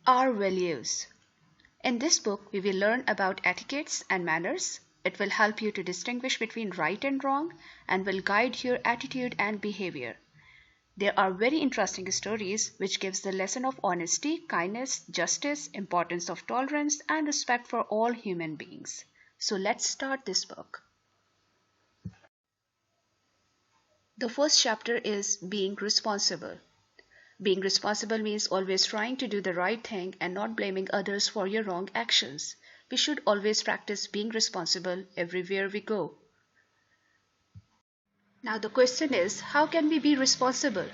Our values. In this book, we will learn about etiquettes and manners. It will help you to distinguish between right and wrong and will guide your attitude and behavior. There are very interesting stories which gives the lesson of honesty, kindness, justice, importance of tolerance and respect for all human beings. So let's start this book. The first chapter is being responsible. Being responsible means always trying to do the right thing and not blaming others for your wrong actions. We should always practice being responsible everywhere we go. Now the question is, how can we be responsible?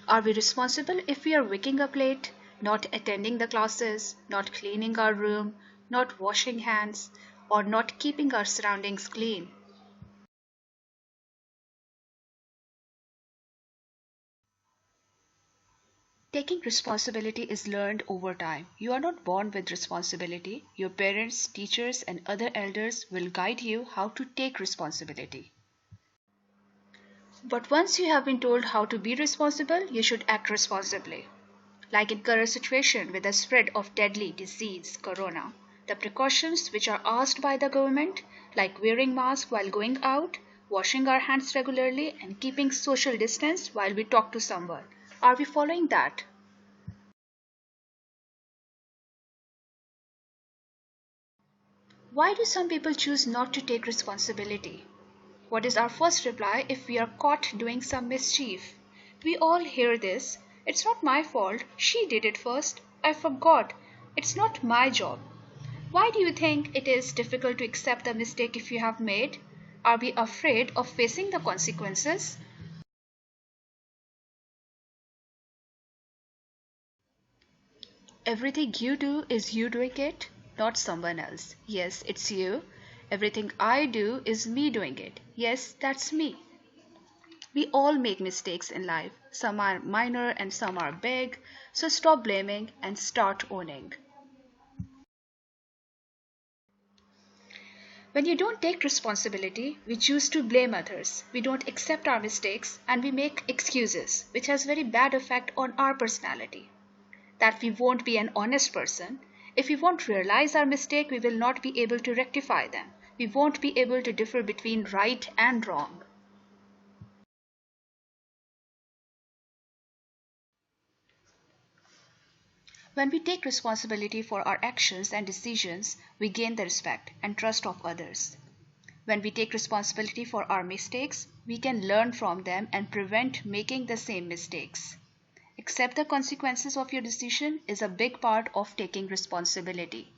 Are we responsible if we are waking up late, not attending the classes, not cleaning our room, not washing hands, or not keeping our surroundings clean? Taking responsibility is learned over time. You are not born with responsibility. Your parents, teachers, and other elders will guide you how to take responsibility. But once you have been told how to be responsible, you should act responsibly. Like in current situation with the spread of deadly disease, corona, the precautions which are asked by the government, like wearing masks while going out, washing our hands regularly, and keeping social distance while we talk to someone. Are we following that? Why do some people choose not to take responsibility? What is our first reply if we are caught doing some mischief? We all hear this. It's not my fault. She did it first. I forgot. It's not my job. Why do you think it is difficult to accept the mistake if you have made? Are we afraid of facing the consequences? Everything you do is you doing it, not someone else. Yes, it's you. Everything I do is me doing it. Yes, that's me. We all make mistakes in life. Some are minor and some are big. So stop blaming and start owning. When you don't take responsibility, we choose to blame others. We don't accept our mistakes and we make excuses, which has very bad effect on our personality. That we won't be an honest person. If we won't realize our mistake, we will not be able to rectify them. We won't be able to differ between right and wrong. When we take responsibility for our actions and decisions, we gain the respect and trust of others. When we take responsibility for our mistakes, we can learn from them and prevent making the same mistakes. Accept the consequences of your decision is a big part of taking responsibility.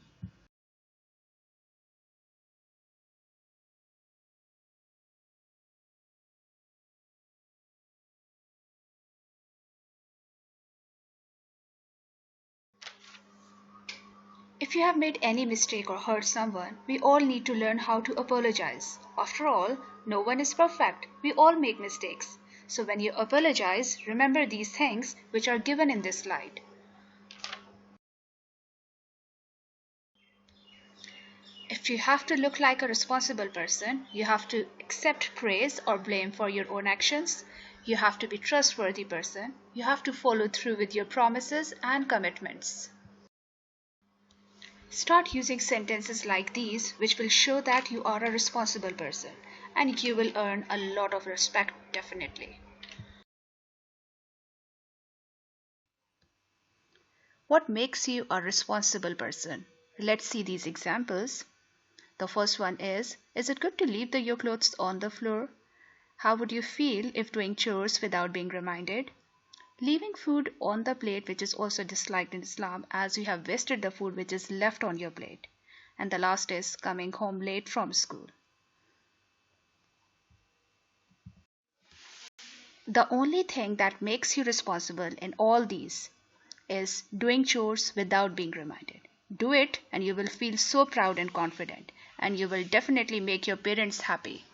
If you have made any mistake or hurt someone, we all need to learn how to apologize. After all, no one is perfect. We all make mistakes. So when you apologize, remember these things which are given in this slide. If you have to look like a responsible person, you have to accept praise or blame for your own actions. You have to be a trustworthy person. You have to follow through with your promises and commitments. Start using sentences like these, which will show that you are a responsible person, and you will earn a lot of respect definitely. What makes you a responsible person? Let's see these examples. The first one is it good to leave your clothes on the floor? How would you feel if doing chores without being reminded? Leaving food on the plate, which is also disliked in Islam, as you have wasted the food which is left on your plate. And the last is coming home late from school. The only thing that makes you responsible in all these is doing chores without being reminded. Do it and you will feel so proud and confident, and you will definitely make your parents happy.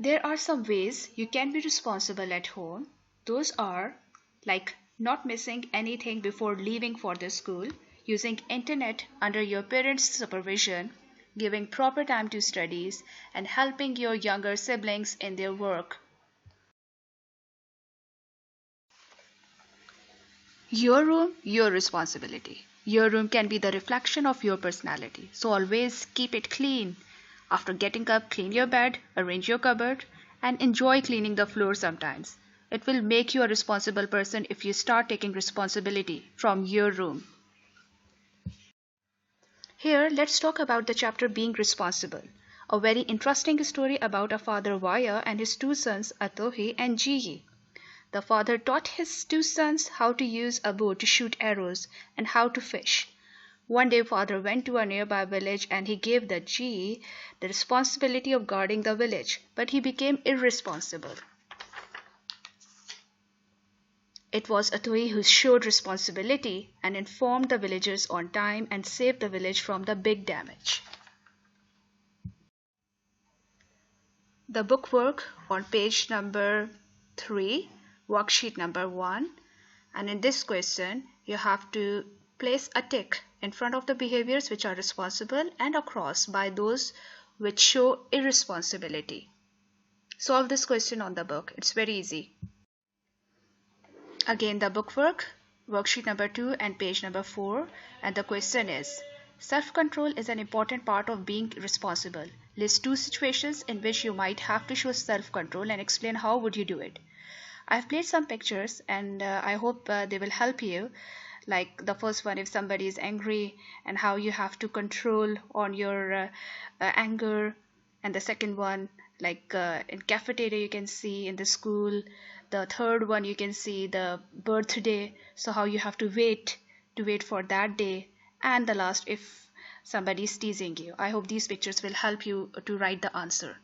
There are some ways you can be responsible at home. Those are like not missing anything before leaving for the school, using internet under your parents' supervision, giving proper time to studies, and helping your younger siblings in their work. Your room, your responsibility. Your room can be the reflection of your personality, so always keep it clean. After getting up, clean your bed, arrange your cupboard, and enjoy cleaning the floor sometimes. It will make you a responsible person if you start taking responsibility from your room. Here, let's talk about the chapter Being Responsible. A very interesting story about a father Vaya and his two sons Atohi and Jiyi. The father taught his two sons how to use a bow to shoot arrows and how to fish. One day father went to a nearby village and he gave the Ji the responsibility of guarding the village, but he became irresponsible. It was Atoi who showed responsibility and informed the villagers on time and saved the village from the big damage. The bookwork on page number 3, worksheet number 1, and in this question you have to place a tick in front of the behaviors which are responsible and a cross by those which show irresponsibility. Solve this question on the book. It's very easy. Again, the bookwork, worksheet number 2 and page number 4, and the question is, self-control is an important part of being responsible. List 2 situations in which you might have to show self-control and explain how would you do it. I've placed some pictures and I hope they will help you. Like the first one, if somebody is angry and how you have to control on your anger. And the second one, like in cafeteria you can see, in the school. The third one you can see the birthday, so how you have to wait for that day. And the last, if somebody is teasing you. I hope these pictures will help you to write the answer.